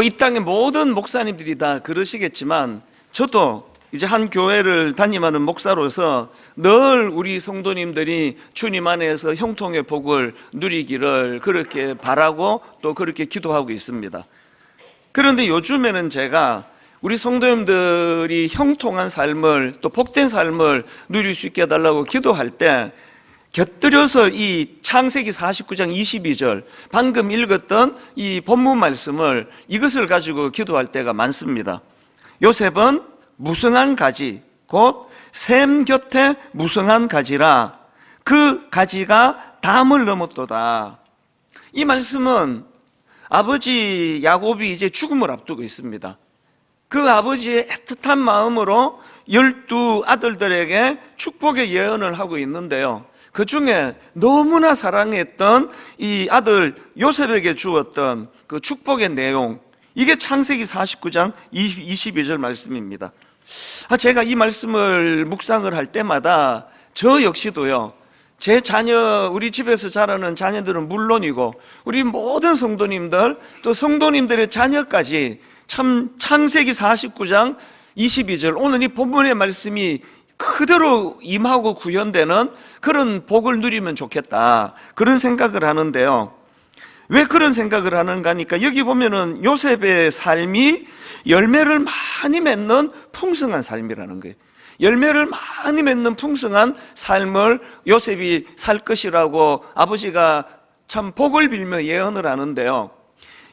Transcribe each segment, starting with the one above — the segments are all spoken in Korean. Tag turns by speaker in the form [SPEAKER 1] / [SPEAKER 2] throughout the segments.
[SPEAKER 1] 뭐 이 땅의 모든 목사님들이 다 그러시겠지만 저도 이제 한 교회를 담임하는 목사로서 늘 우리 성도님들이 주님 안에서 형통의 복을 누리기를 그렇게 바라고 또 그렇게 기도하고 있습니다. 그런데 요즘에는 제가 우리 성도님들이 형통한 삶을 또 복된 삶을 누릴 수 있게 해달라고 기도할 때 곁들여서 이 창세기 49장 22절 방금 읽었던 이 본문 말씀을 이것을 가지고 기도할 때가 많습니다. 요셉은 무성한 가지 곧 샘 곁에 무성한 가지라 그 가지가 담을 넘었도다. 이 말씀은 아버지 야곱이 이제 죽음을 앞두고 있습니다. 그 아버지의 애틋한 마음으로 12 아들들에게 축복의 예언을 하고 있는데요, 그 중에 너무나 사랑했던 이 아들 요셉에게 주었던 그 축복의 내용, 이게 창세기 49장 22절 말씀입니다. 제가 이 말씀을 묵상을 할 때마다 저 역시도요, 제 자녀, 우리 집에서 자라는 자녀들은 물론이고 우리 모든 성도님들 또 성도님들의 자녀까지 참 창세기 49장 22절 오늘 이 본문의 말씀이 그대로 임하고 구현되는 그런 복을 누리면 좋겠다, 그런 생각을 하는데요. 왜 그런 생각을 하는가 하니까 여기 보면은 요셉의 삶이 열매를 많이 맺는 풍성한 삶이라는 거예요. 열매를 많이 맺는 풍성한 삶을 요셉이 살 것이라고 아버지가 참 복을 빌며 예언을 하는데요,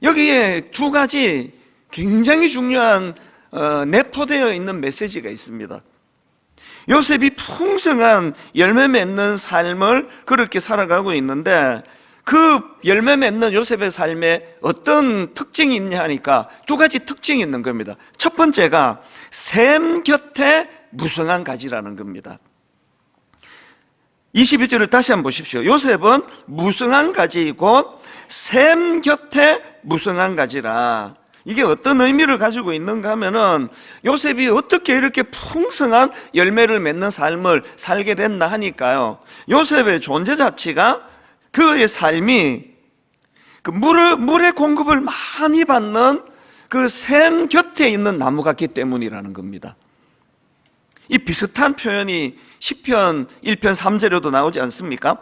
[SPEAKER 1] 여기에 두 가지 굉장히 중요한 내포되어 있는 메시지가 있습니다. 요셉이 풍성한 열매 맺는 삶을 그렇게 살아가고 있는데 그 열매 맺는 요셉의 삶에 어떤 특징이 있냐 하니까 두 가지 특징이 있는 겁니다. 첫 번째가 샘 곁에 무성한 가지라는 겁니다. 22절을 다시 한번 보십시오. 요셉은 무성한 가지 곧 샘 곁에 무성한 가지라. 이게 어떤 의미를 가지고 있는가 하면은 요셉이 어떻게 이렇게 풍성한 열매를 맺는 삶을 살게 됐나 하니까요, 요셉의 존재 자체가 그의 삶이 그 물의 공급을 많이 받는 그 샘 곁에 있는 나무 같기 때문이라는 겁니다. 이 비슷한 표현이 시편 1편 3절에도 나오지 않습니까?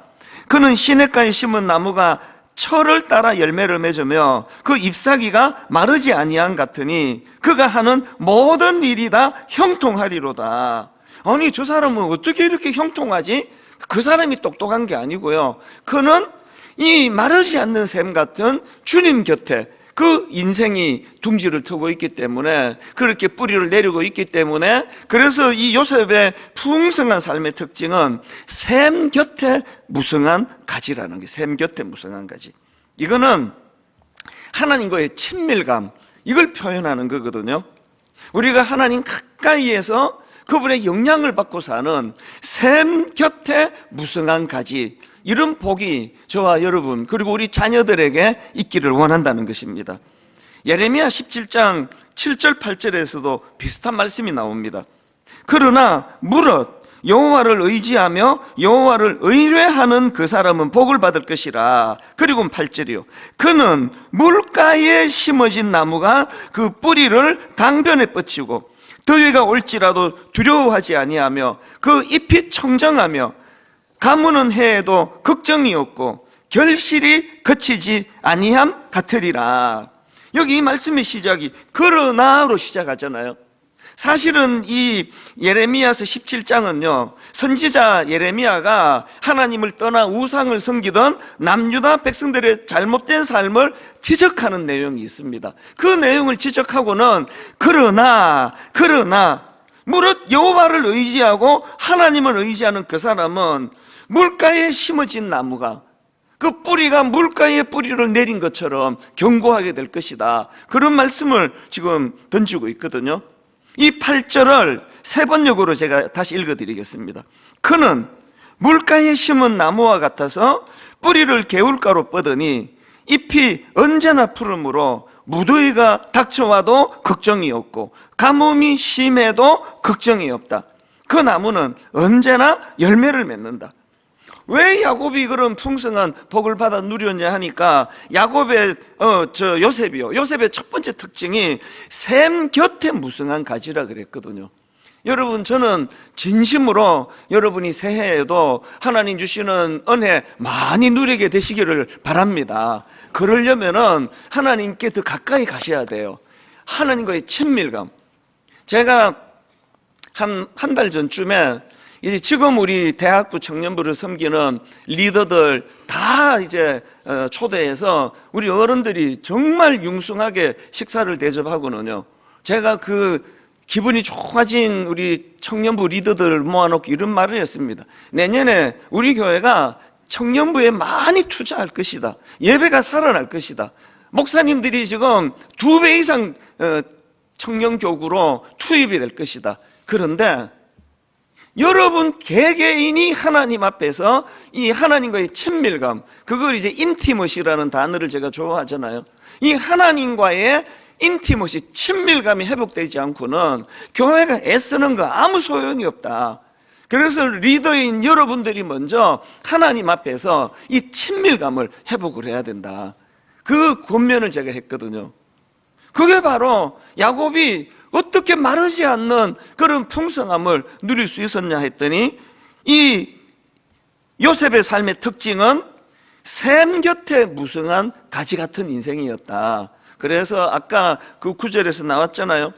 [SPEAKER 1] 그는 시냇가에 심은 나무가 철을 따라 열매를 맺으며 그 잎사귀가 마르지 아니한 같으니 그가 하는 모든 일이 다 형통하리로다. 아니, 저 사람은 어떻게 이렇게 형통하지? 그 사람이 똑똑한 게 아니고요, 그는 이 마르지 않는 샘 같은 주님 곁에 그 인생이 둥지를 트고 있기 때문에, 그렇게 뿌리를 내리고 있기 때문에, 그래서 이 요셉의 풍성한 삶의 특징은 샘 곁에 무성한 가지라는 게, 샘 곁에 무성한 가지, 이거는 하나님과의 친밀감, 이걸 표현하는 거거든요. 우리가 하나님 가까이에서 그분의 영향을 받고 사는 샘 곁에 무성한 가지, 이런 복이 저와 여러분 그리고 우리 자녀들에게 있기를 원한다는 것입니다. 예레미야 17장 7절 8절에서도 비슷한 말씀이 나옵니다. 그러나 무릇 여호와를 의지하며 여호와를 의뢰하는 그 사람은 복을 받을 것이라. 그리고 8절이요, 그는 물가에 심어진 나무가 그 뿌리를 강변에 뻗치고 더위가 올지라도 두려워하지 아니하며 그 잎이 청정하며 가무는 해에도 걱정이 없고 결실이 그치지 아니함 같으리라. 여기 이 말씀의 시작이 그러나로 시작하잖아요. 사실은 이 예레미야서 17장은요, 선지자 예레미야가 하나님을 떠나 우상을 섬기던 남유다 백성들의 잘못된 삶을 지적하는 내용이 있습니다. 그 내용을 지적하고는 그러나 무릇 여호와를 의지하고 하나님을 의지하는 그 사람은 물가에 심어진 나무가 그 뿌리가 물가에 뿌리를 내린 것처럼 견고하게 될 것이다, 그런 말씀을 지금 던지고 있거든요. 이 8절을 세 번역으로 제가 다시 읽어드리겠습니다. 그는 물가에 심은 나무와 같아서 뿌리를 개울가로 뻗으니 잎이 언제나 푸르므로 무더위가 닥쳐와도 걱정이 없고 가뭄이 심해도 걱정이 없다. 그 나무는 언제나 열매를 맺는다. 왜 야곱이 그런 풍성한 복을 받아 누렸냐 하니까 요셉의 첫 번째 특징이 샘 곁에 무성한 가지라 그랬거든요. 여러분, 저는 진심으로 여러분이 새해에도 하나님 주시는 은혜 많이 누리게 되시기를 바랍니다. 그러려면은 하나님께 더 가까이 가셔야 돼요. 하나님과의 친밀감. 제가 한 달 전쯤에 이제 지금 우리 대학부 청년부를 섬기는 리더들 다 이제 초대해서 우리 어른들이 정말 융숭하게 식사를 대접하고는요, 제가 그 기분이 좋아진 우리 청년부 리더들을 모아놓고 이런 말을 했습니다. 내년에 우리 교회가 청년부에 많이 투자할 것이다. 예배가 살아날 것이다. 목사님들이 지금 2배 이상 청년교구로 투입이 될 것이다. 그런데 여러분 개개인이 하나님 앞에서 이 하나님과의 친밀감, 그걸 이제 인티머시라는 단어를 제가 좋아하잖아요. 이 하나님과의 인티머시, 친밀감이 회복되지 않고는 교회가 애쓰는 거 아무 소용이 없다. 그래서 리더인 여러분들이 먼저 하나님 앞에서 이 친밀감을 회복을 해야 된다. 그 권면을 제가 했거든요. 그게 바로 야곱이 어떻게 마르지 않는 그런 풍성함을 누릴 수 있었냐 했더니, 이 요셉의 삶의 특징은 샘 곁에 무성한 가지 같은 인생이었다. 그래서 아까 그 9절에서 나왔잖아요.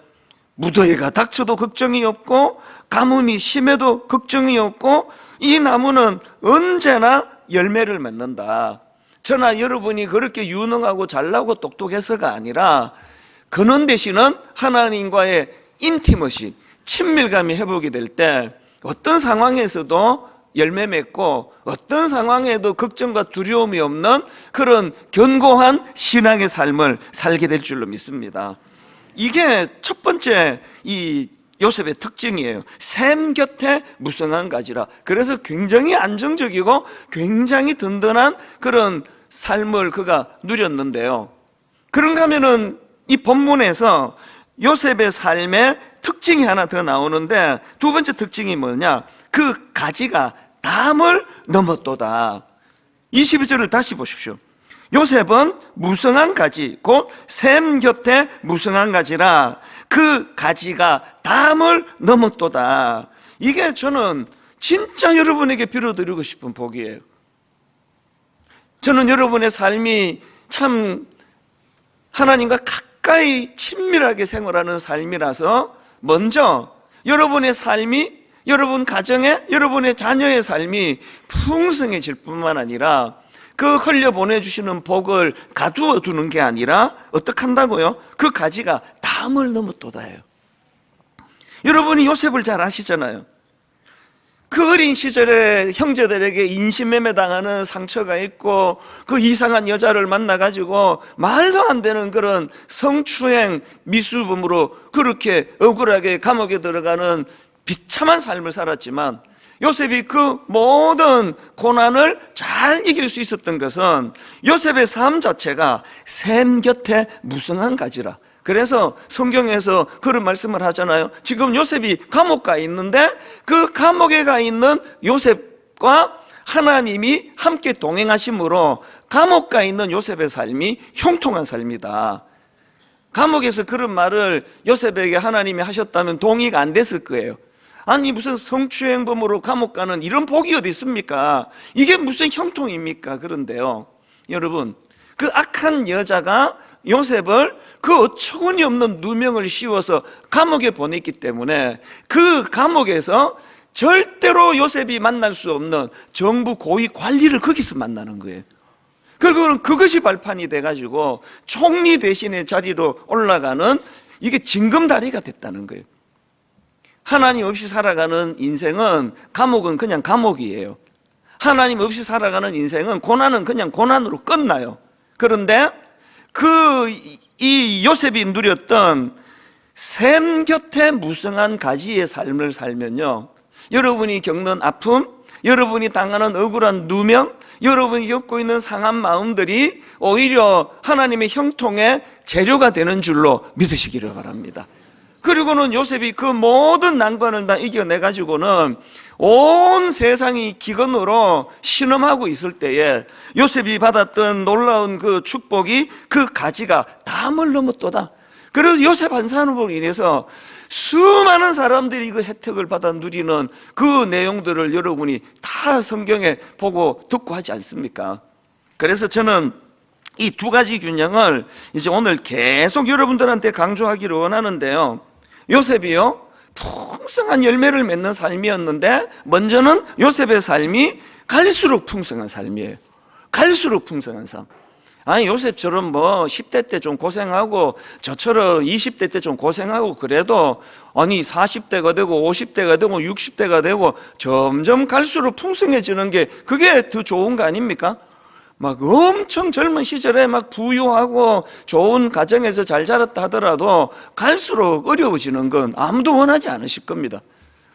[SPEAKER 1] 무더위가 닥쳐도 걱정이 없고 가뭄이 심해도 걱정이 없고 이 나무는 언제나 열매를 맺는다. 저나 여러분이 그렇게 유능하고 잘나고 똑똑해서가 아니라 그는 대신은 하나님과의 인티머시, 친밀감이 회복이 될 때 어떤 상황에서도 열매 맺고 어떤 상황에도 걱정과 두려움이 없는 그런 견고한 신앙의 삶을 살게 될 줄로 믿습니다. 이게 첫 번째 이 요셉의 특징이에요. 샘 곁에 무성한 가지라. 그래서 굉장히 안정적이고 굉장히 든든한 그런 삶을 그가 누렸는데요. 그런가 하면은 이 본문에서 요셉의 삶의 특징이 하나 더 나오는데, 두 번째 특징이 뭐냐? 그 가지가 담을 넘었도다. 22절을 다시 보십시오. 요셉은 무성한 가지, 곧 샘 곁에 무성한 가지라 그 가지가 담을 넘었도다. 이게 저는 진짜 여러분에게 빌어드리고 싶은 복이에요. 저는 여러분의 삶이 참 하나님과 가까이 친밀하게 생활하는 삶이라서 먼저 여러분의 삶이, 여러분 가정에, 여러분의 자녀의 삶이 풍성해질 뿐만 아니라 그 흘려보내주시는 복을 가두어 두는 게 아니라 어떻게 한다고요? 그 가지가 담을 넘었도다예요. 여러분이 요셉을 잘 아시잖아요. 그 어린 시절에 형제들에게 인신매매 당하는 상처가 있고 그 이상한 여자를 만나가지고 말도 안 되는 그런 성추행 미수범으로 그렇게 억울하게 감옥에 들어가는 비참한 삶을 살았지만, 요셉이 그 모든 고난을 잘 이길 수 있었던 것은 요셉의 삶 자체가 샘 곁에 무성한 가지라. 그래서 성경에서 그런 말씀을 하잖아요. 지금 요셉이 감옥 가 있는데 그 감옥에 가 있는 요셉과 하나님이 함께 동행하심으로 감옥 가 있는 요셉의 삶이 형통한 삶이다. 감옥에서 그런 말을 요셉에게 하나님이 하셨다면 동의가 안 됐을 거예요. 아니 무슨 성추행범으로 감옥 가는 이런 복이 어디 있습니까? 이게 무슨 형통입니까? 그런데요, 여러분, 그 악한 여자가 요셉을 그 어처구니 없는 누명을 씌워서 감옥에 보냈기 때문에 그 감옥에서 절대로 요셉이 만날 수 없는 정부 고위 관리를 거기서 만나는 거예요. 그리고 그것이 발판이 돼가지고 총리 대신의 자리로 올라가는, 이게 징검다리가 됐다는 거예요. 하나님 없이 살아가는 인생은, 감옥은 그냥 감옥이에요. 하나님 없이 살아가는 인생은, 고난은 그냥 고난으로 끝나요. 그런데 이 요셉이 누렸던 샘 곁에 무성한 가지의 삶을 살면요, 여러분이 겪는 아픔, 여러분이 당하는 억울한 누명, 여러분이 겪고 있는 상한 마음들이 오히려 하나님의 형통의 재료가 되는 줄로 믿으시기를 바랍니다. 그리고는 요셉이 그 모든 난관을 다 이겨내가지고는 온 세상이 기근으로 신음하고 있을 때에 요셉이 받았던 놀라운 그 축복이 그 가지가 담을 넘었도다. 그래서 요셉 한 사람으로 인해서 수많은 사람들이 그 혜택을 받아 누리는 그 내용들을 여러분이 다 성경에 보고 듣고 하지 않습니까? 그래서 저는 이 두 가지 균형을 이제 오늘 계속 여러분들한테 강조하기를 원하는데요. 요셉이요, 풍성한 열매를 맺는 삶이었는데 먼저는 요셉의 삶이 갈수록 풍성한 삶이에요. 갈수록 풍성한 삶. 아니 요셉처럼 뭐 10대 때 좀 고생하고 저처럼 20대 때 좀 고생하고 그래도 아니 40대가 되고 50대가 되고 60대가 되고 점점 갈수록 풍성해지는 게 그게 더 좋은 거 아닙니까? 막 엄청 젊은 시절에 막 부유하고 좋은 가정에서 잘 자랐다 하더라도 갈수록 어려워지는 건 아무도 원하지 않으실 겁니다.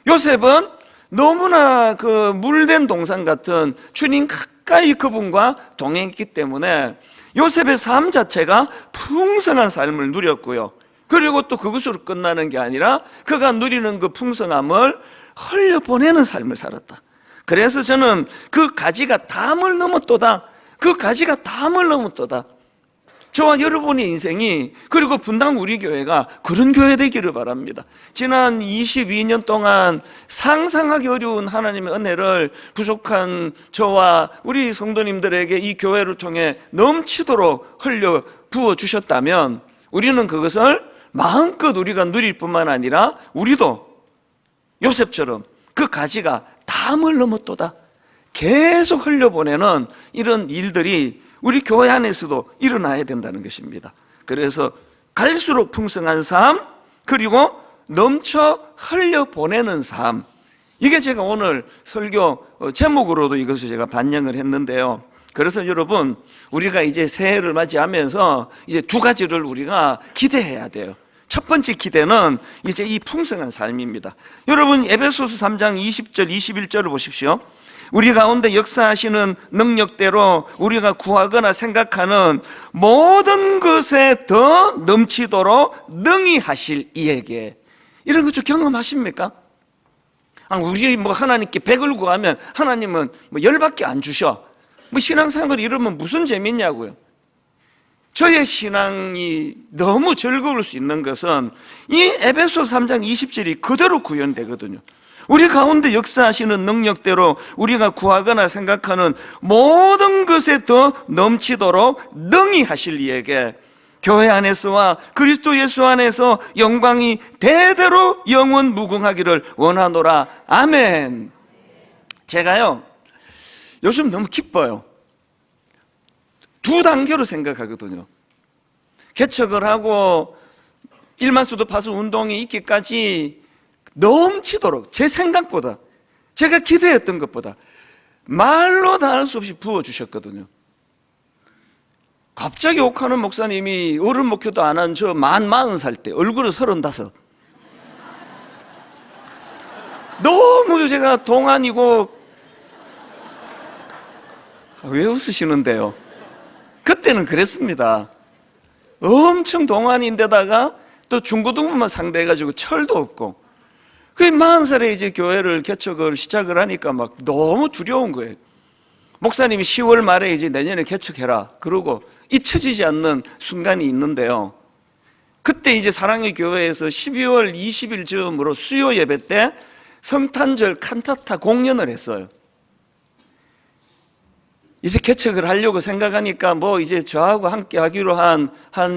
[SPEAKER 1] 요셉은 너무나 그 물된 동산 같은 주님 가까이 그분과 동행했기 때문에 요셉의 삶 자체가 풍성한 삶을 누렸고요. 그리고 또 그것으로 끝나는 게 아니라 그가 누리는 그 풍성함을 흘려보내는 삶을 살았다. 그래서 저는 그 가지가 담을 넘었도다. 그 가지가 담을 넘었도다. 저와 여러분의 인생이, 그리고 분당 우리 교회가 그런 교회 되기를 바랍니다. 지난 22년 동안 상상하기 어려운 하나님의 은혜를 부족한 저와 우리 성도님들에게 이 교회를 통해 넘치도록 흘려 부어주셨다면 우리는 그것을 마음껏 우리가 누릴 뿐만 아니라 우리도 요셉처럼 그 가지가 담을 넘었도다. 계속 흘려보내는 이런 일들이 우리 교회 안에서도 일어나야 된다는 것입니다. 그래서 갈수록 풍성한 삶, 그리고 넘쳐 흘려보내는 삶, 이게 제가 오늘 설교 제목으로도 이것을 제가 반영을 했는데요. 그래서 여러분, 우리가 이제 새해를 맞이하면서 이제 두 가지를 우리가 기대해야 돼요. 첫 번째 기대는 이제 이 풍성한 삶입니다. 여러분 에베소서 3장 20절 21절을 보십시오. 우리 가운데 역사하시는 능력대로 우리가 구하거나 생각하는 모든 것에 더 넘치도록 능히 하실 이에게. 이런 것 좀 경험하십니까? 우리 뭐 하나님께 100을 구하면 하나님은 뭐 10밖에 안 주셔. 뭐 신앙생활 이러면 무슨 재밌냐고요. 저의 신앙이 너무 즐거울 수 있는 것은 이 에베소 3장 20절이 그대로 구현되거든요. 우리 가운데 역사하시는 능력대로 우리가 구하거나 생각하는 모든 것에 더 넘치도록 능히 하실 이에게 교회 안에서와 그리스도 예수 안에서 영광이 대대로 영원 무궁하기를 원하노라. 아멘. 제가요 요즘 너무 기뻐요. 두 단계로 생각하거든요. 개척을 하고 1만수도 파수 운동이 있기까지 넘치도록 제 생각보다, 제가 기대했던 것보다 말로 다 할 수 없이 부어주셨거든요. 갑자기 옥하는 목사님이 어른 목회도 안 한 저 40살 때 얼굴은 35, 너무 제가 동안이고. 왜 웃으시는데요? 그때는 그랬습니다. 엄청 동안인데다가 또 중고등부만 상대해가지고 철도 없고, 그 40살에 이제 교회를 개척을 시작을 하니까 막 너무 두려운 거예요. 목사님이 10월 말에 이제 내년에 개척해라 그러고 잊혀지지 않는 순간이 있는데요. 그때 이제 사랑의 교회에서 12월 20일 즈음으로 수요 예배 때 성탄절 칸타타 공연을 했어요. 이제 개척을 하려고 생각하니까 뭐 이제 저하고 함께 하기로 한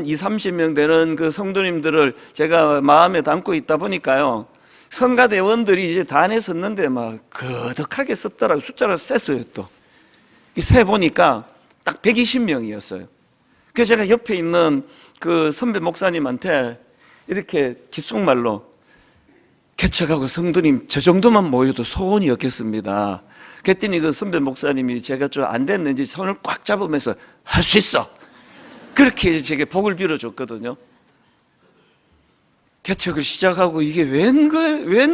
[SPEAKER 1] 20, 30명 되는 그 성도님들을 제가 마음에 담고 있다 보니까요. 성가대원들이 이제 단에 섰는데 막 거득하게 썼더라고요. 숫자를 셌어요. 또 세 보니까 딱 120명이었어요. 그래서 제가 옆에 있는 그 선배 목사님한테 이렇게 귓속말로 개척하고 성도님 저 정도만 모여도 소원이 없겠습니다. 그랬더니 그 선배 목사님이 제가 좀 안 됐는지 손을 꽉 잡으면서 할 수 있어, 그렇게 제게 복을 빌어줬거든요. 개척을 시작하고 이게 웬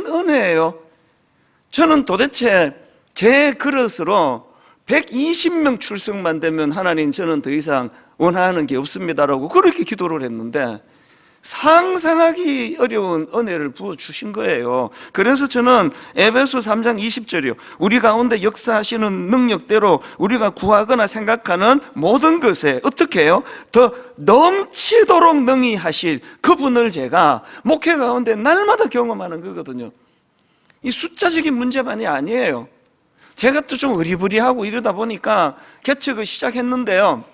[SPEAKER 1] 은혜예요. 저는 도대체 제 그릇으로 120명 출석만 되면 하나님 저는 더 이상 원하는 게 없습니다라고 그렇게 기도를 했는데 상상하기 어려운 은혜를 부어주신 거예요. 그래서 저는 에베소 3장 20절이요, 우리 가운데 역사하시는 능력대로 우리가 구하거나 생각하는 모든 것에 어떻게 해요? 더 넘치도록 능히 하실 그분을 제가 목회 가운데 날마다 경험하는 거거든요. 이 숫자적인 문제만이 아니에요. 제가 또 좀 의리부리하고 이러다 보니까 개척을 시작했는데요,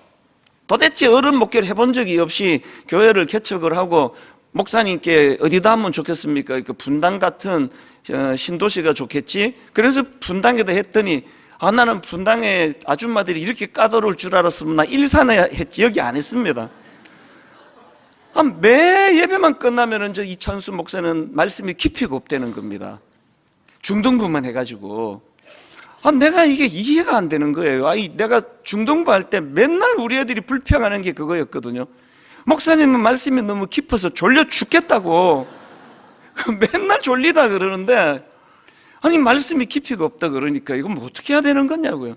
[SPEAKER 1] 도대체 어른 목회를 해본 적이 없이 교회를 개척을 하고, 목사님께 어디다 하면 좋겠습니까? 그 분당 같은 신도시가 좋겠지? 그래서 분당에다 했더니, 나는 분당에 아줌마들이 이렇게 까다로울 줄 알았으면 나 일산에 했지 여기 안 했습니다. 매 예배만 끝나면은 저 이찬수 목사는 말씀이 깊이가 없다는 겁니다. 중등부만 해가지고. 내가 이게 이해가 안 되는 거예요. 내가 중등부 할 때 맨날 우리 애들이 불평하는 게 그거였거든요. 목사님은 말씀이 너무 깊어서 졸려 죽겠다고 맨날 졸리다 그러는데, 말씀이 깊이가 없다 그러니까 이건 뭐 어떻게 해야 되는 거냐고요.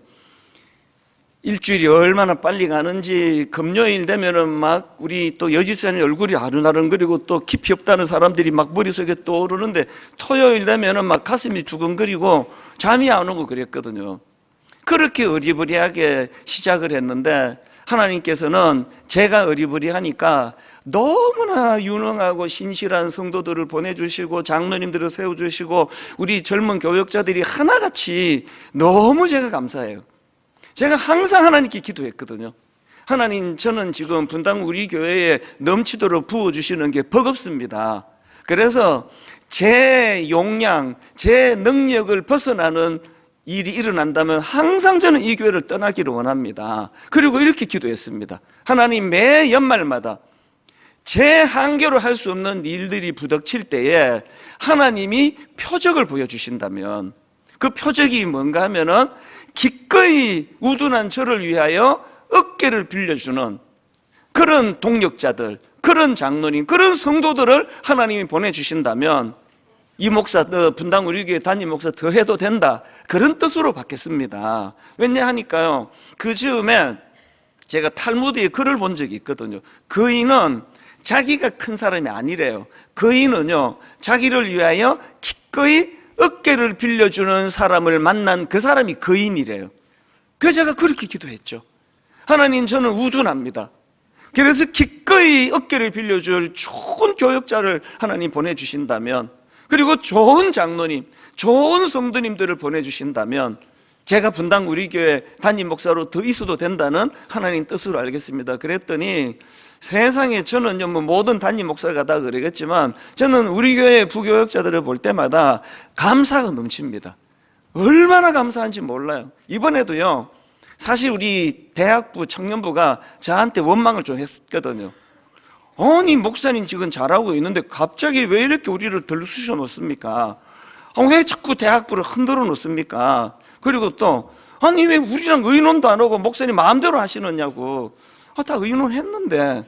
[SPEAKER 1] 일주일이 얼마나 빨리 가는지, 금요일 되면은 막 우리 또 여지사님 얼굴이 아른아른거리고 또 깊이 없다는 사람들이 막 머릿속에 떠오르는데, 토요일 되면은 막 가슴이 두근거리고 잠이 안 오고 그랬거든요. 그렇게 어리부리하게 시작을 했는데, 하나님께서는 제가 어리부리하니까 너무나 유능하고 신실한 성도들을 보내주시고 장로님들을 세워주시고 우리 젊은 교역자들이 하나같이 너무 제가 감사해요. 제가 항상 하나님께 기도했거든요. 하나님, 저는 지금 분당 우리 교회에 넘치도록 부어주시는 게 버겁습니다. 그래서 제 용량, 제 능력을 벗어나는 일이 일어난다면 항상 저는 이 교회를 떠나기를 원합니다. 그리고 이렇게 기도했습니다. 하나님, 매 연말마다 제 한계로 할 수 없는 일들이 부닥칠 때에 하나님이 표적을 보여주신다면, 그 표적이 뭔가 하면은 기꺼이 우둔한 저를 위하여 어깨를 빌려주는 그런 동력자들, 그런 장로님, 그런 성도들을 하나님이 보내주신다면 이 목사, 분당 우리 교회 담임 목사 더 해도 된다, 그런 뜻으로 받겠습니다. 왜냐하니까요, 그 즈음에 제가 탈무드에 글을 본 적이 있거든요. 거인은 자기가 큰 사람이 아니래요. 거인은요, 자기를 위하여 기꺼이 어깨를 빌려주는 사람을 만난 그 사람이 거인이래요. 그래서 제가 그렇게 기도했죠. 하나님, 저는 우둔합니다. 그래서 기꺼이 어깨를 빌려줄 좋은 교역자를 하나님 보내주신다면, 그리고 좋은 장로님, 좋은 성도님들을 보내주신다면 제가 분당 우리 교회 담임 목사로 더 있어도 된다는 하나님 뜻으로 알겠습니다. 그랬더니 세상에, 저는 뭐 모든 담임 목사가 다 그러겠지만 저는 우리 교회 부교역자들을 볼 때마다 감사가 넘칩니다. 얼마나 감사한지 몰라요. 이번에도요, 사실 우리 대학부 청년부가 저한테 원망을 좀 했거든요. 아니, 목사님 지금 잘하고 있는데 갑자기 왜 이렇게 우리를 들쑤셔 놓습니까? 왜 자꾸 대학부를 흔들어 놓습니까? 그리고 또, 아니, 왜 우리랑 의논도 안 하고 목사님 마음대로 하시느냐고. 다 의논했는데.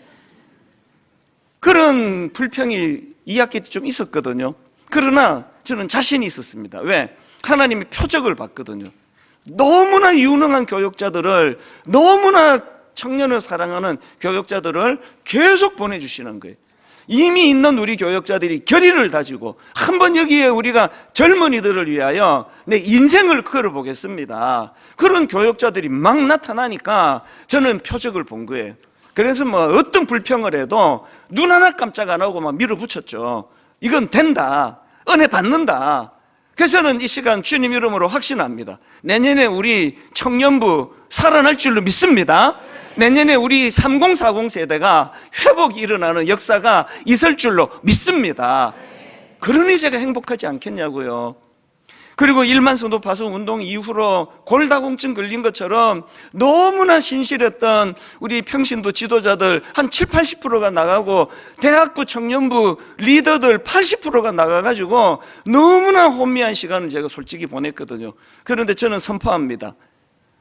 [SPEAKER 1] 그런 불평이 2학기 때 좀 있었거든요. 그러나 저는 자신이 있었습니다. 왜? 하나님이 표적을 봤거든요. 너무나 유능한 교역자들을, 너무나 청년을 사랑하는 교역자들을 계속 보내주시는 거예요. 이미 있는 우리 교역자들이 결의를 다지고 한번 여기에 우리가 젊은이들을 위하여 내 인생을 걸어보겠습니다, 그런 교역자들이 막 나타나니까 저는 표적을 본 거예요. 그래서 뭐 어떤 불평을 해도 눈 하나 깜짝 안 하고 막 밀어붙였죠. 이건 된다, 은혜 받는다. 그래서 저는 이 시간 주님 이름으로 확신합니다. 내년에 우리 청년부 살아날 줄로 믿습니다. 내년에 우리 3040 세대가 회복이 일어나는 역사가 있을 줄로 믿습니다. 그러니 제가 행복하지 않겠냐고요. 그리고 1만 성도 파송 운동 이후로 골다공증 걸린 것처럼 너무나 신실했던 우리 평신도 지도자들 한 70, 80%가 나가고 대학부 청년부 리더들 80%가 나가가지고 너무나 혼미한 시간을 제가 솔직히 보냈거든요. 그런데 저는 선포합니다.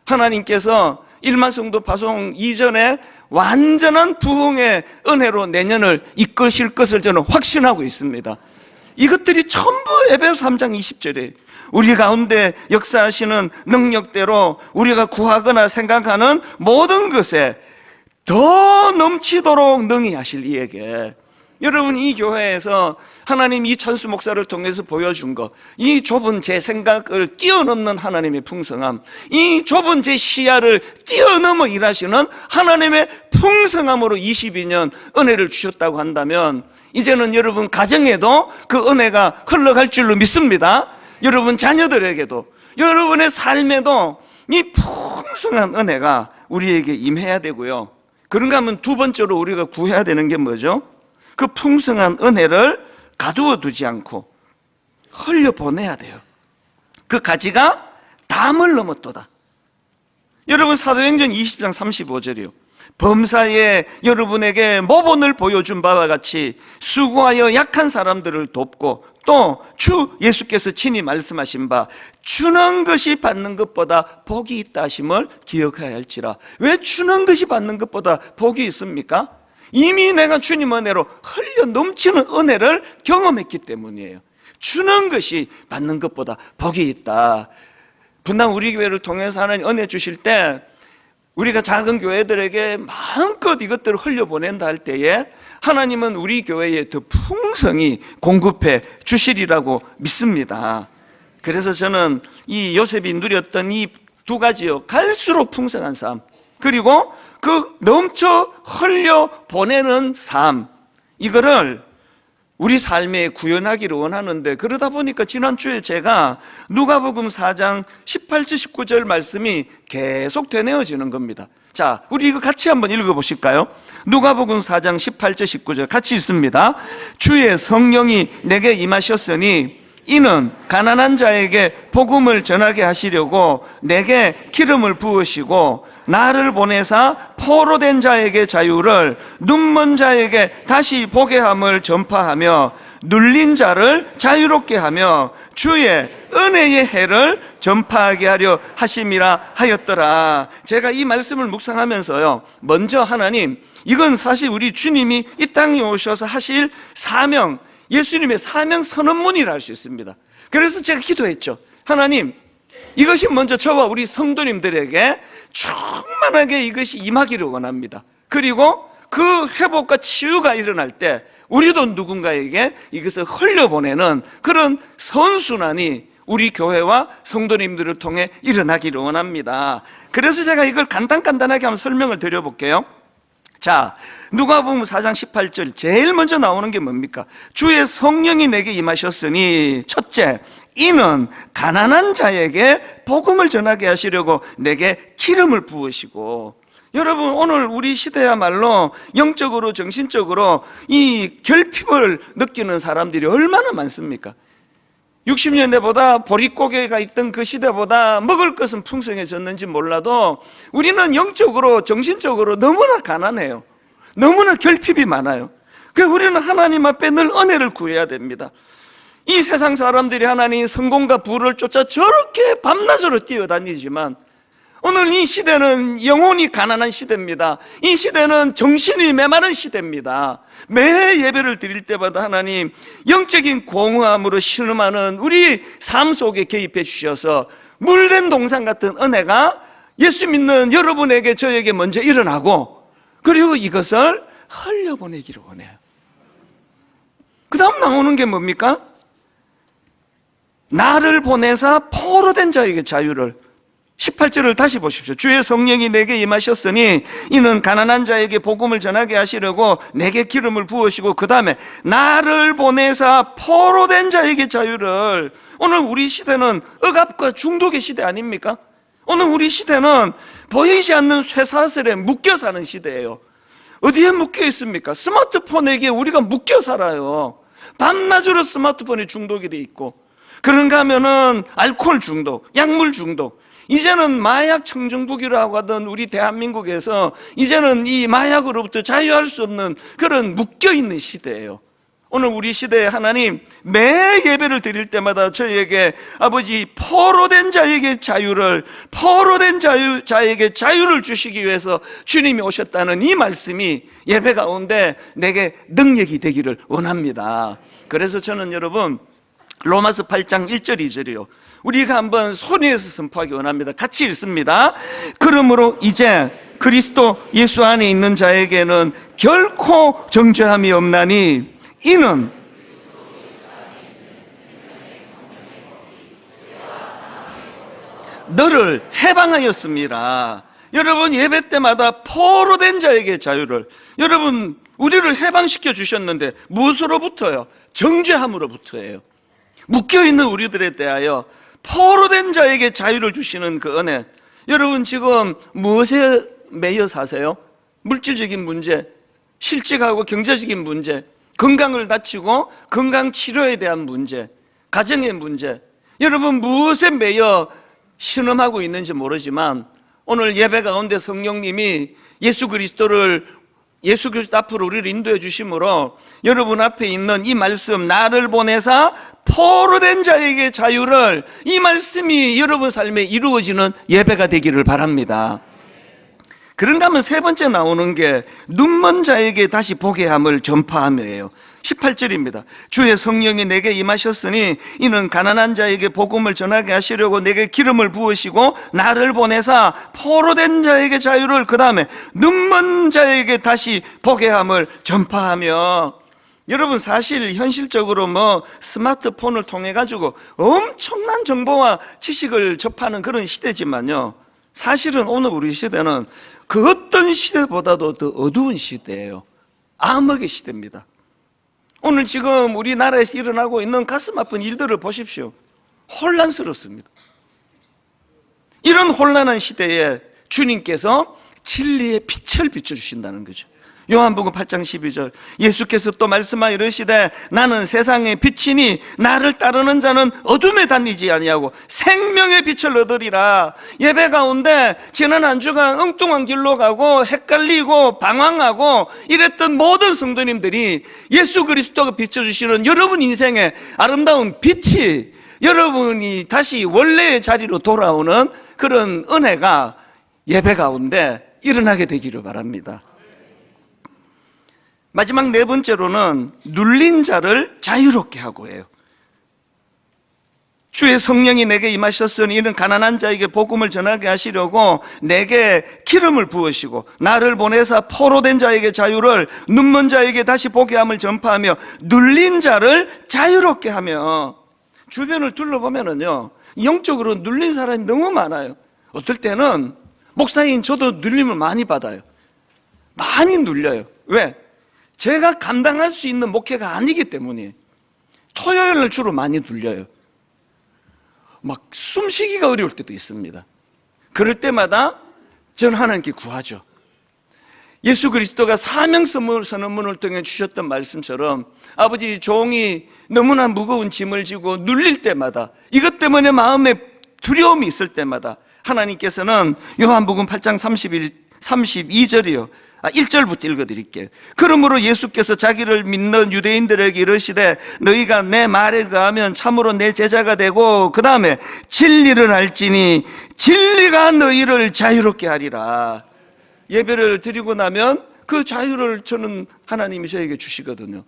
[SPEAKER 1] 하나님께서 1만 성도 파송 이전에 완전한 부흥의 은혜로 내년을 이끄실 것을 저는 확신하고 있습니다. 이것들이 전부 에베소 3장 20절에 우리 가운데 역사하시는 능력대로 우리가 구하거나 생각하는 모든 것에 더 넘치도록 능히 하실 이에게, 여러분, 이 교회에서 하나님 이 찬수 목사를 통해서 보여준 것, 이 좁은 제 생각을 뛰어넘는 하나님의 풍성함, 이 좁은 제 시야를 뛰어넘어 일하시는 하나님의 풍성함으로 22년 은혜를 주셨다고 한다면, 이제는 여러분 가정에도 그 은혜가 흘러갈 줄로 믿습니다. 여러분 자녀들에게도, 여러분의 삶에도 이 풍성한 은혜가 우리에게 임해야 되고요. 그런가 하면 두 번째로 우리가 구해야 되는 게 뭐죠? 그 풍성한 은혜를 가두어 두지 않고 흘려보내야 돼요. 그 가지가 담을 넘었도다. 여러분, 사도행전 20장 35절이요. 범사에 여러분에게 모본을 보여준 바와 같이 수고하여 약한 사람들을 돕고 또 주 예수께서 친히 말씀하신 바 주는 것이 받는 것보다 복이 있다 하심을 기억해야 할지라. 왜 주는 것이 받는 것보다 복이 있습니까? 이미 내가 주님 은혜로 흘려 넘치는 은혜를 경험했기 때문이에요. 주는 것이 받는 것보다 복이 있다. 분당 우리 교회를 통해서 하나님 은혜 주실 때 우리가 작은 교회들에게 마음껏 이것들을 흘려보낸다 할 때에 하나님은 우리 교회에 더 풍성히 공급해 주시리라고 믿습니다. 그래서 저는 이 요셉이 누렸던 이 두 가지요, 갈수록 풍성한 삶, 그리고 그 넘쳐 흘려보내는 삶, 이거를 우리 삶에 구현하기를 원하는데, 그러다 보니까 지난주에 제가 누가복음 4장 18절 19절 말씀이 계속 되뇌어지는 겁니다. 자, 우리 이거 같이 한번 읽어보실까요? 누가복음 4장 18절 19절 같이 읽습니다. 주의 성령이 내게 임하셨으니 이는 가난한 자에게 복음을 전하게 하시려고 내게 기름을 부으시고 나를 보내사 포로된 자에게 자유를, 눈먼 자에게 다시 보게 함을 전파하며 눌린 자를 자유롭게 하며 주의 은혜의 해를 전파하게 하려 하심이라 하였더라. 제가 이 말씀을 묵상하면서요, 먼저 하나님, 이건 사실 우리 주님이 이 땅에 오셔서 하실 사명, 예수님의 사명 선언문이라 할 수 있습니다. 그래서 제가 기도했죠. 하나님, 이것이 먼저 저와 우리 성도님들에게 충만하게 이것이 임하기를 원합니다. 그리고 그 회복과 치유가 일어날 때 우리도 누군가에게 이것을 흘려보내는 그런 선순환이 우리 교회와 성도님들을 통해 일어나기를 원합니다. 그래서 제가 이걸 간단하게 한번 설명을 드려볼게요. 자, 누가복음 4장 18절 제일 먼저 나오는 게 뭡니까? 주의 성령이 내게 임하셨으니, 첫째, 이는 가난한 자에게 복음을 전하게 하시려고 내게 기름을 부으시고. 여러분, 오늘 우리 시대야말로 영적으로 정신적으로 이 결핍을 느끼는 사람들이 얼마나 많습니까? 60년대보다 보릿고개가 있던 그 시대보다 먹을 것은 풍성해졌는지 몰라도 우리는 영적으로 정신적으로 너무나 가난해요. 너무나 결핍이 많아요. 그래서 우리는 하나님 앞에 늘 은혜를 구해야 됩니다. 이 세상 사람들이 하나님 성공과 부를 쫓아 저렇게 밤낮으로 뛰어다니지만 오늘 이 시대는 영혼이 가난한 시대입니다. 이 시대는 정신이 메마른 시대입니다. 매 예배를 드릴 때마다 하나님 영적인 공허함으로 신음하는 우리 삶 속에 개입해 주셔서 물된 동산 같은 은혜가 예수 믿는 여러분에게, 저에게 먼저 일어나고, 그리고 이것을 흘려보내기를 원해요. 그 다음 나오는 게 뭡니까? 나를 보내사 포로된 자에게 자유를. 18절을 다시 보십시오. 주의 성령이 내게 임하셨으니 이는 가난한 자에게 복음을 전하게 하시려고 내게 기름을 부으시고, 그 다음에 나를 보내사 포로된 자에게 자유를. 오늘 우리 시대는 억압과 중독의 시대 아닙니까? 오늘 우리 시대는 보이지 않는 쇠사슬에 묶여 사는 시대예요. 어디에 묶여 있습니까? 스마트폰에게 우리가 묶여 살아요. 밤낮으로 스마트폰에 중독이 돼 있고, 그런가 하면은 알코올 중독, 약물 중독, 이제는 마약 청정국이라고 하던 우리 대한민국에서 이제는 이 마약으로부터 자유할 수 없는 그런 묶여있는 시대예요. 오늘 우리 시대에 하나님 매 예배를 드릴 때마다 저에게 아버지 포로된 자에게 자유를, 포로된 자에게 자유를 주시기 위해서 주님이 오셨다는 이 말씀이 예배 가운데 내게 능력이 되기를 원합니다. 그래서 저는 여러분 로마서 8장 1절 2절이요, 우리가 한번 소리내서 선포하기 원합니다. 같이 읽습니다. 그러므로 이제 그리스도 예수 안에 있는 자에게는 결코 정죄함이 없나니 이는 너를 해방하였습니다. 여러분, 예배 때마다 포로된 자에게 자유를, 여러분 우리를 해방시켜 주셨는데 무엇으로부터요? 정죄함으로부터예요. 묶여있는 우리들에 대하여 포로된 자에게 자유를 주시는 그 은혜. 여러분 지금 무엇에 매여 사세요? 물질적인 문제, 실직하고 경제적인 문제, 건강을 다치고 건강 치료에 대한 문제, 가정의 문제. 여러분 무엇에 매여 신음하고 있는지 모르지만 오늘 예배 가운데 성령님이 예수 그리스도 앞으로 우리를 인도해 주심으로 여러분 앞에 있는 이 말씀, 나를 보내사 포로된 자에게 자유를, 이 말씀이 여러분 삶에 이루어지는 예배가 되기를 바랍니다. 그런가 하면 세 번째 나오는 게 눈먼 자에게 다시 보게 함을 전파함이에요. 18절입니다. 주의 성령이 내게 임하셨으니 이는 가난한 자에게 복음을 전하게 하시려고 내게 기름을 부으시고 나를 보내사 포로된 자에게 자유를, 그 다음에 눈먼 자에게 다시 보게 함을 전파하며. 여러분 사실 현실적으로 스마트폰을 통해 가지고 엄청난 정보와 지식을 접하는 그런 시대지만요, 사실은 오늘 우리 시대는 그 어떤 시대보다도 더 어두운 시대예요. 암흑의 시대입니다. 오늘 지금 우리나라에서 일어나고 있는 가슴 아픈 일들을 보십시오. 혼란스럽습니다. 이런 혼란한 시대에 주님께서 진리의 빛을 비춰주신다는 거죠. 요한복음 8장 12절, 예수께서 또 말씀하여 이르시되 나는 세상의 빛이니 나를 따르는 자는 어둠에 다니지 아니하고 생명의 빛을 얻으리라. 예배 가운데 지난 한 주간 엉뚱한 길로 가고 헷갈리고 방황하고 이랬던 모든 성도님들이 예수 그리스도가 비춰주시는 여러분 인생의 아름다운 빛이, 여러분이 다시 원래의 자리로 돌아오는 그런 은혜가 예배 가운데 일어나게 되기를 바랍니다. 마지막 네 번째로는 눌린 자를 자유롭게 하고 해요. 주의 성령이 내게 임하셨으니 이는 가난한 자에게 복음을 전하게 하시려고 내게 기름을 부으시고 나를 보내사 포로된 자에게 자유를, 눈먼 자에게 다시 보게 함을 전파하며 눌린 자를 자유롭게 하며. 주변을 둘러보면은요, 영적으로 눌린 사람이 너무 많아요. 어떨 때는 목사인 저도 눌림을 많이 받아요. 많이 눌려요. 왜? 제가 감당할 수 있는 목회가 아니기 때문이에요. 토요일을 주로 많이 눌려요. 막 숨쉬기가 어려울 때도 있습니다. 그럴 때마다 저는 하나님께 구하죠. 예수 그리스도가 사명 선언문을 통해 주셨던 말씀처럼 아버지, 종이 너무나 무거운 짐을 지고 눌릴 때마다, 이것 때문에 마음에 두려움이 있을 때마다 하나님께서는 요한복음 8장 32절이요. 1절부터 읽어드릴게요. 그러므로 예수께서 자기를 믿는 유대인들에게 이르시되 너희가 내 말에 거하면 참으로 내 제자가 되고 그 다음에 진리를 알지니 진리가 너희를 자유롭게 하리라. 예배를 드리고 나면 그 자유를 저는 하나님이 저에게 주시거든요.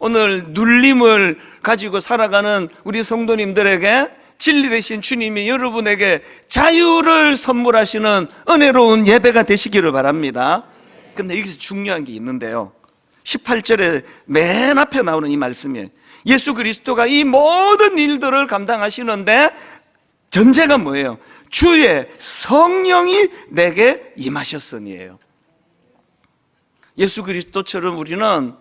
[SPEAKER 1] 오늘 눌림을 가지고 살아가는 우리 성도님들에게 진리 되신 주님이 여러분에게 자유를 선물하시는 은혜로운 예배가 되시기를 바랍니다. 근데 여기서 중요한 게 있는데요, 18절에 맨 앞에 나오는 이 말씀이에요. 예수 그리스도가 이 모든 일들을 감당하시는데 전제가 뭐예요? 주의 성령이 내게 임하셨으니에요. 예수 그리스도처럼 우리는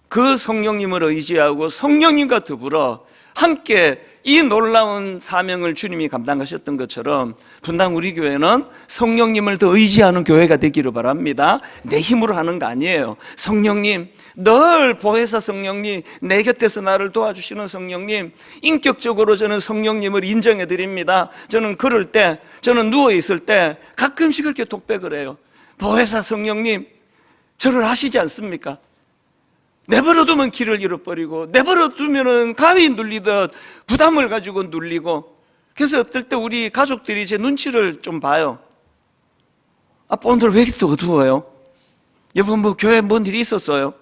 [SPEAKER 1] 그 성령님을 의지하고 성령님과 더불어 함께 이 놀라운 사명을 주님이 감당하셨던 것처럼 분당 우리 교회는 성령님을 더 의지하는 교회가 되기를 바랍니다. 내 힘으로 하는 거 아니에요. 성령님, 늘 보혜사 성령님, 내 곁에서 나를 도와주시는 성령님, 인격적으로 저는 성령님을 인정해 드립니다. 저는 그럴 때, 저는 누워있을 때 가끔씩 그렇게 독백을 해요. 보혜사 성령님, 저를 아시지 않습니까? 내버려두면 길을 잃어버리고, 내버려두면 가위 눌리듯 부담을 가지고 눌리고. 그래서 어떨 때 우리 가족들이 제 눈치를 좀 봐요. 아빠 오늘 왜 이렇게 어두워요? 여보 뭐 교회 뭔 일이 있었어요?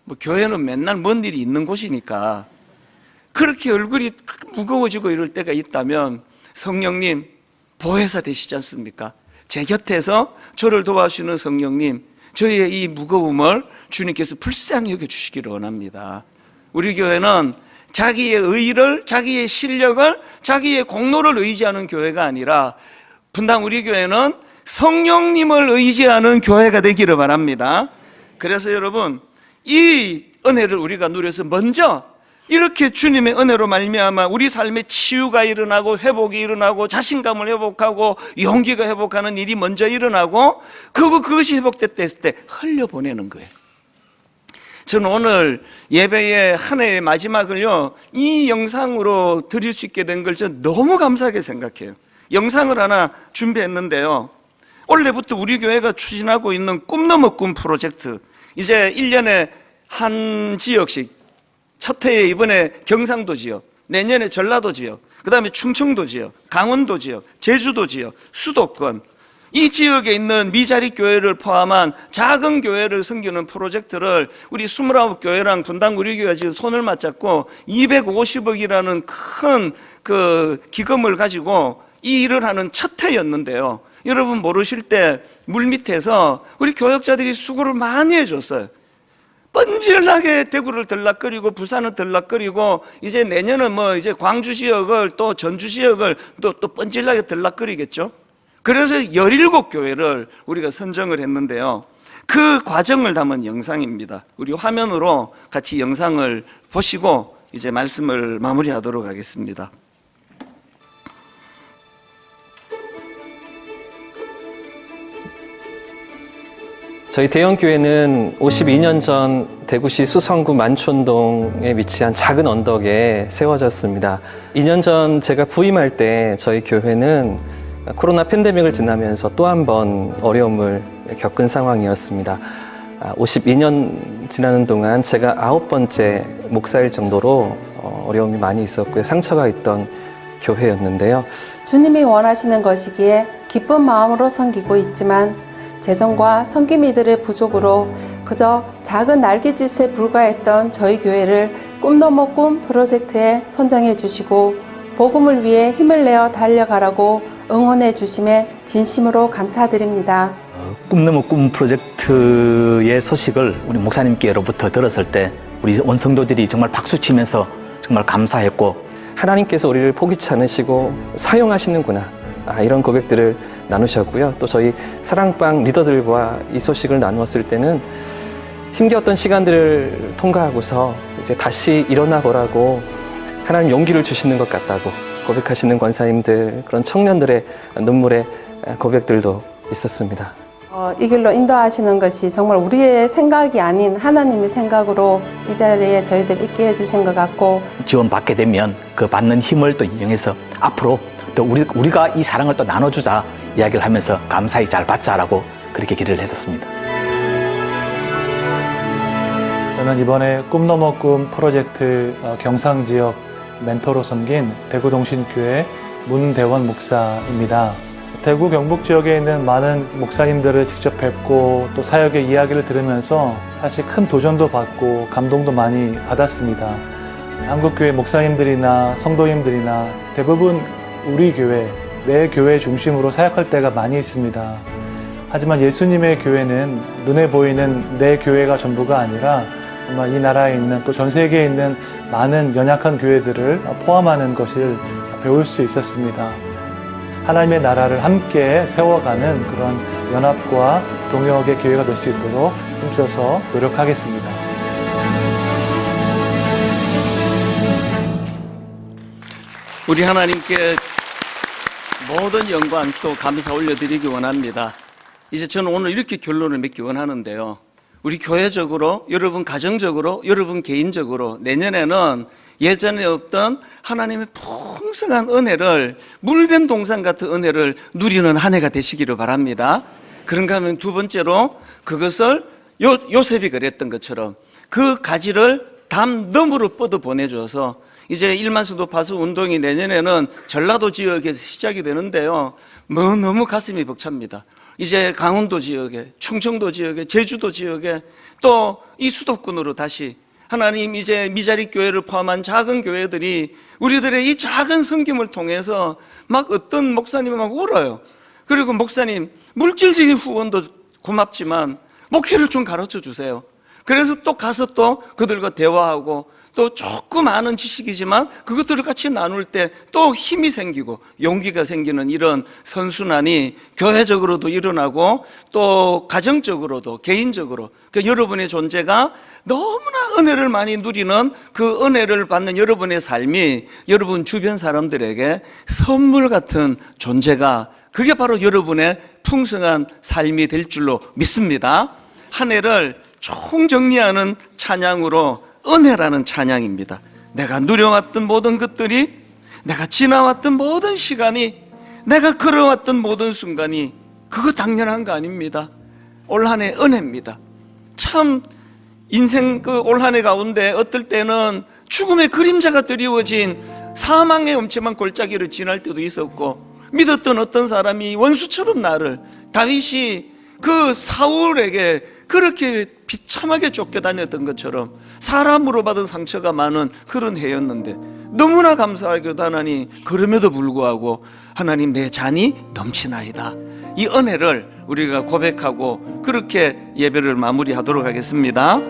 [SPEAKER 1] 뭐 교회는 맨날 뭔 일이 있는 곳이니까. 그렇게 얼굴이 무거워지고 이럴 때가 있다면 성령님 보혜사 되시지 않습니까? 제 곁에서 저를 도와주시는 성령님, 저희의 이 무거움을 주님께서 불쌍히 여겨주시기를 원합니다. 우리 교회는 자기의 의를, 자기의 실력을, 자기의 공로를 의지하는 교회가 아니라 분당 우리 교회는 성령님을 의지하는 교회가 되기를 바랍니다. 그래서 여러분, 이 은혜를 우리가 누려서 먼저 이렇게 주님의 은혜로 말미암아 우리 삶에 치유가 일어나고 회복이 일어나고 자신감을 회복하고 용기가 회복하는 일이 먼저 일어나고 그것이 회복됐을 때 흘려보내는 거예요. 저는 오늘 예배의 한 해의 마지막을요, 이 영상으로 드릴 수 있게 된 걸 저는 너무 감사하게 생각해요. 영상을 하나 준비했는데요, 올해부터 우리 교회가 추진하고 있는 꿈 넘어 꿈 프로젝트, 이제 1년에 한 지역씩, 첫 해에 이번에 경상도 지역, 내년에 전라도 지역, 그 다음에 충청도 지역, 강원도 지역, 제주도 지역, 수도권, 이 지역에 있는 미자리 교회를 포함한 작은 교회를 섬기는 프로젝트를 우리 29교회랑 분당 우리 교회가 지금 손을 맞잡고 250억이라는 큰 그 기금을 가지고 이 일을 하는 첫 해였는데요, 여러분 모르실 때 물밑에서 우리 교역자들이 수고를 많이 해줬어요. 뻔질나게 대구를 들락거리고 부산을 들락거리고 이제 내년은 뭐 이제 광주 지역을 또 전주 지역을 또 뻔질나게 들락거리겠죠. 그래서 17교회를 우리가 선정을 했는데요, 그 과정을 담은 영상입니다. 우리 화면으로 같이 영상을 보시고 이제 말씀을 마무리하도록 하겠습니다.
[SPEAKER 2] 저희 대형교회는 52년 전 대구시 수성구 만촌동에 위치한 작은 언덕에 세워졌습니다. 2년 전 제가 부임할 때 저희 교회는 코로나 팬데믹을 지나면서 또 한 번 어려움을 겪은 상황이었습니다. 52년 지나는 동안 제가 9번째 목사일 정도로 어려움이 많이 있었고요. 상처가 있던 교회였는데요.
[SPEAKER 3] 주님이 원하시는 것이기에 기쁜 마음으로 섬기고 있지만 재정과 섬김이들의 부족으로 그저 작은 날갯짓에 불과했던 저희 교회를 꿈 넘어 꿈 프로젝트에 선정해 주시고 복음을 위해 힘을 내어 달려가라고 응원해 주심에 진심으로 감사드립니다.
[SPEAKER 4] 꿈 넘어 꿈 프로젝트의 소식을 우리 목사님께로부터 들었을 때 우리 원성도들이 정말 박수치면서 정말 감사했고,
[SPEAKER 2] 하나님께서 우리를 포기치 않으시고 사용하시는구나, 이런 고백들을 나누셨고요. 또 저희 사랑방 리더들과 이 소식을 나누었을 때는 힘겨웠던 시간들을 통과하고서 이제 다시 일어나 보라고 하나님 용기를 주시는 것 같다고 고백하시는 권사님들, 그런 청년들의 눈물의 고백들도 있었습니다.
[SPEAKER 3] 이 길로 인도하시는 것이 정말 우리의 생각이 아닌 하나님의 생각으로 이 자리에 저희들 있게 해주신 것 같고,
[SPEAKER 4] 지원받게 되면 그 받는 힘을 또 이용해서 앞으로 또 우리가 이 사랑을 또 나눠주자 이야기를 하면서 감사히 잘 받자라고 그렇게 기도를 했었습니다.
[SPEAKER 5] 저는 이번에 꿈 넘어 꿈 프로젝트 경상 지역 멘토로 섬긴 대구동신교회 문대원 목사입니다. 대구 경북 지역에 있는 많은 목사님들을 직접 뵙고 또 사역의 이야기를 들으면서 사실 큰 도전도 받고 감동도 많이 받았습니다. 한국교회 목사님들이나 성도님들이나 대부분 우리 교회, 내 교회 중심으로 사역할 때가 많이 있습니다. 하지만 예수님의 교회는 눈에 보이는 내 교회가 전부가 아니라 정말 이 나라에 있는 또 전 세계에 있는 많은 연약한 교회들을 포함하는 것을 배울 수 있었습니다. 하나님의 나라를 함께 세워가는 그런 연합과 동역의 교회가 될 수 있도록 힘써서 노력하겠습니다.
[SPEAKER 1] 우리 하나님께 모든 영광 또 감사 올려드리기 원합니다. 이제 저는 오늘 이렇게 결론을 맺기 원하는데요, 우리 교회적으로, 여러분 가정적으로, 여러분 개인적으로 내년에는 예전에 없던 하나님의 풍성한 은혜를, 물된 동산 같은 은혜를 누리는 한 해가 되시기를 바랍니다. 그런가 하면 두 번째로, 그것을 요셉이 그랬던 것처럼 그 가지를 담 너머로 뻗어 보내줘서 이제 1만수도 파수 운동이 내년에는 전라도 지역에서 시작이 되는데요, 너무 가슴이 벅찹니다. 이제 강원도 지역에, 충청도 지역에, 제주도 지역에, 또 이 수도권으로 다시 하나님 이제 미자리 교회를 포함한 작은 교회들이 우리들의 이 작은 섬김을 통해서 막 어떤 목사님이 막 울어요. 그리고 목사님, 물질적인 후원도 고맙지만 목회를 좀 가르쳐 주세요. 그래서 또 가서 또 그들과 대화하고 또 조금 많은 지식이지만 그것들을 같이 나눌 때 또 힘이 생기고 용기가 생기는 이런 선순환이 교회적으로도 일어나고 또 가정적으로도 개인적으로 여러분의 존재가 너무나 은혜를 많이 누리는 그 은혜를 받는 여러분의 삶이 여러분 주변 사람들에게 선물 같은 존재가 그게 바로 여러분의 풍성한 삶이 될 줄로 믿습니다. 한 해를 총정리하는 찬양으로 은혜라는 찬양입니다. 내가 누려왔던 모든 것들이, 내가 지나왔던 모든 시간이, 내가 걸어왔던 모든 순간이 그거 당연한 거 아닙니다. 올 한 해 은혜입니다. 참 인생 그 올 한 해 가운데 어떨 때는 죽음의 그림자가 드리워진 사망의 엄침한 골짜기를 지날 때도 있었고, 믿었던 어떤 사람이 원수처럼 나를, 다윗이 그 사울에게 그렇게 비참하게 쫓겨다녔던 것처럼 사람으로 받은 상처가 많은 그런 해였는데 너무나 감사하게도 하나님, 그럼에도 불구하고 하나님 내 잔이 넘치나이다, 이 은혜를 우리가 고백하고 그렇게 예배를 마무리하도록 하겠습니다.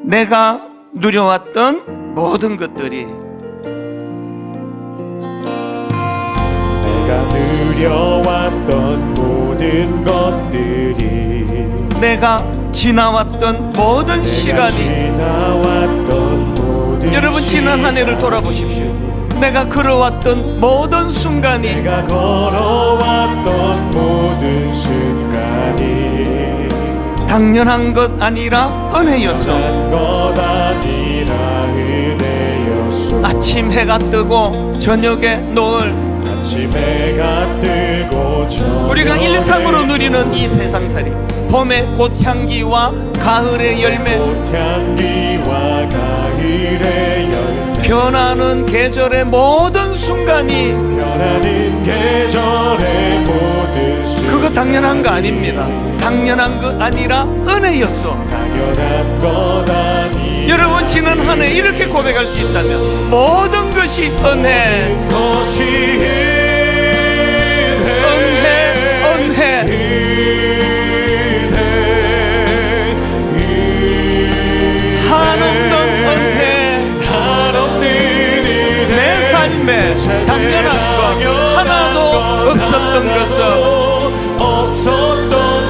[SPEAKER 1] 내가 누려왔던 모든 것들이,
[SPEAKER 6] 내가 누려왔던 모든 것들이,
[SPEAKER 1] 내가 지나왔던 모든 시간이,
[SPEAKER 6] 지나왔던 모든
[SPEAKER 1] 여러분 지난 한 해를 돌아보십시오. 내가 걸어왔던 모든 순간이,
[SPEAKER 6] 내가 걸어왔던 모든 순간이
[SPEAKER 1] 당연한 것 아니라 은혜였어.
[SPEAKER 6] 난 것 아니라 은혜였소.
[SPEAKER 1] 아침 해가 뜨고 저녁에 노을,
[SPEAKER 6] 아침 해가 뜨고
[SPEAKER 1] 우리가 일상으로 누리는 이 세상살이, 봄의 꽃향기와 가을의 열매,
[SPEAKER 6] 꽃향기와 가을의 열매,
[SPEAKER 1] 변하는 계절의 모든 순간이,
[SPEAKER 6] 변하는 계절의 모든 순간,
[SPEAKER 1] 그거 당연한 거 아닙니다. 당연한 것 아니라 은혜였어.
[SPEAKER 6] 당연한 것 아니.
[SPEAKER 1] 여러분 지난 한 해 이렇게 고백할 수 있다면 모든 것이 은혜,
[SPEAKER 6] 것이
[SPEAKER 1] 한없는 은혜, 내 삶에 당연한 것 하나도 없었던 것은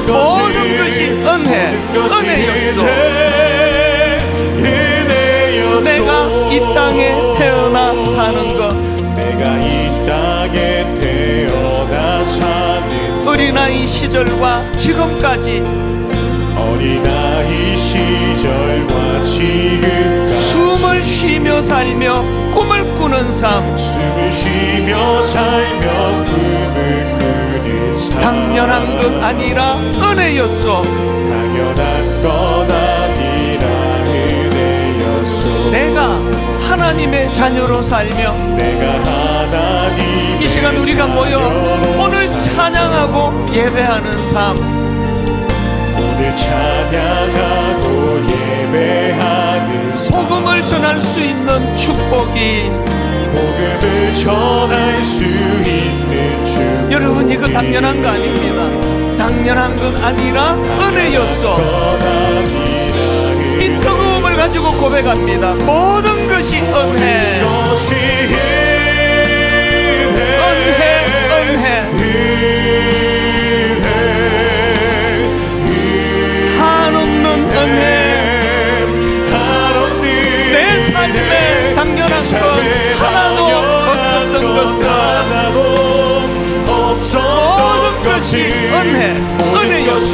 [SPEAKER 1] 모든 것이 은혜였소. 내가 이 땅에 태어나 사는 것,
[SPEAKER 6] 내가 이 땅에 태어나 사는
[SPEAKER 1] 어린아이 시절과 지금까지
[SPEAKER 6] 어린아이 시절과 지금까지
[SPEAKER 1] 숨을 쉬며 살며 꿈을 꾸는 삶,
[SPEAKER 6] 숨을 쉬며 살며 꿈을 꾸는 삶,
[SPEAKER 1] 당연한 것 아니라 은혜였소.
[SPEAKER 6] 당연한 것 아니라 은혜였소.
[SPEAKER 1] 내가 하나님의 자녀로 살며
[SPEAKER 6] 내가 하나님의
[SPEAKER 1] 이 시간 우리가 모여 오늘 찬양하고 예배하는 삶,
[SPEAKER 6] 오늘 찬양하고 예배하는 삶,
[SPEAKER 1] 복음을 전할 수 있는 축복이,
[SPEAKER 6] 복음을 전할 수 있는 축복,
[SPEAKER 1] 여러분 이거 당연한 거 아닙니다. 당연한 것 아니라 은혜였소. 이 뜨거움을 가지고 고백합니다. 모든 것이 은혜, 한없는 은혜, 내 삶에 당연한 것 하나도 없었던 것은 모든 것이 은혜였소.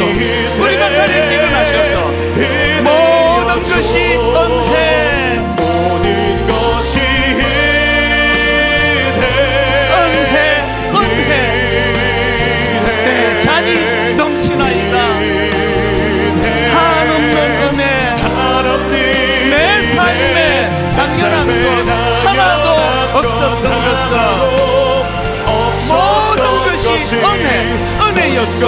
[SPEAKER 1] 우리가 자리에서 일어나셔서 모든 것이 은혜, 내 잔이 넘치나이다. 한없는 은혜, 내 삶에 당연한 것 하나도 없었던 것은 모든 것이 은혜였소.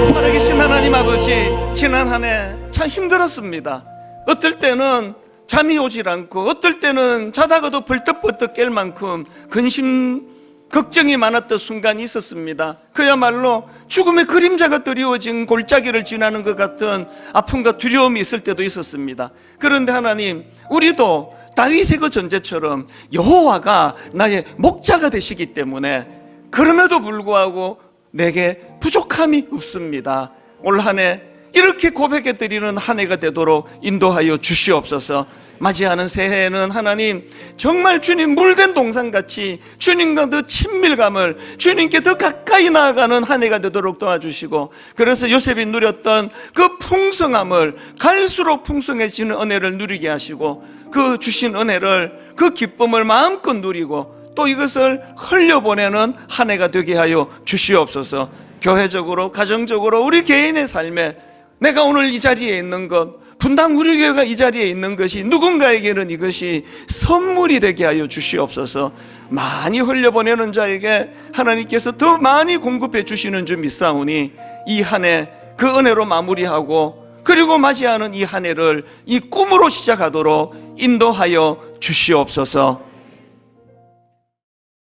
[SPEAKER 1] 살아계신 하나님 아버지, 지난 한 해 참 힘들었습니다. 어떨 때는 잠이 오질 않고 어떨 때는 자다가도 벌떡벌떡 깰 만큼 근심 걱정이 많았던 순간이 있었습니다. 그야말로 죽음의 그림자가 드리워진 골짜기를 지나는 것 같은 아픔과 두려움이 있을 때도 있었습니다. 그런데 하나님, 우리도 다윗의 그 전제처럼 여호와가 나의 목자가 되시기 때문에 그럼에도 불구하고 내게 부족함이 없습니다. 올 한 해 이렇게 고백해 드리는 한 해가 되도록 인도하여 주시옵소서. 맞이하는 새해에는 하나님 정말 주님 물된 동산같이 주님과 더 친밀감을, 주님께 더 가까이 나아가는 한 해가 되도록 도와주시고, 그래서 요셉이 누렸던 그 풍성함을 갈수록 풍성해지는 은혜를 누리게 하시고, 그 주신 은혜를, 그 기쁨을 마음껏 누리고 또 이것을 흘려보내는 한 해가 되게 하여 주시옵소서. 교회적으로, 가정적으로, 우리 개인의 삶에 내가 오늘 이 자리에 있는 것, 분당 우리 교회가 이 자리에 있는 것이 누군가에게는 이것이 선물이 되게 하여 주시옵소서. 많이 흘려보내는 자에게 하나님께서 더 많이 공급해 주시는 줄 믿사오니 이 한 해 그 은혜로 마무리하고, 그리고 맞이하는 이 한 해를 이 꿈으로 시작하도록 인도하여 주시옵소서.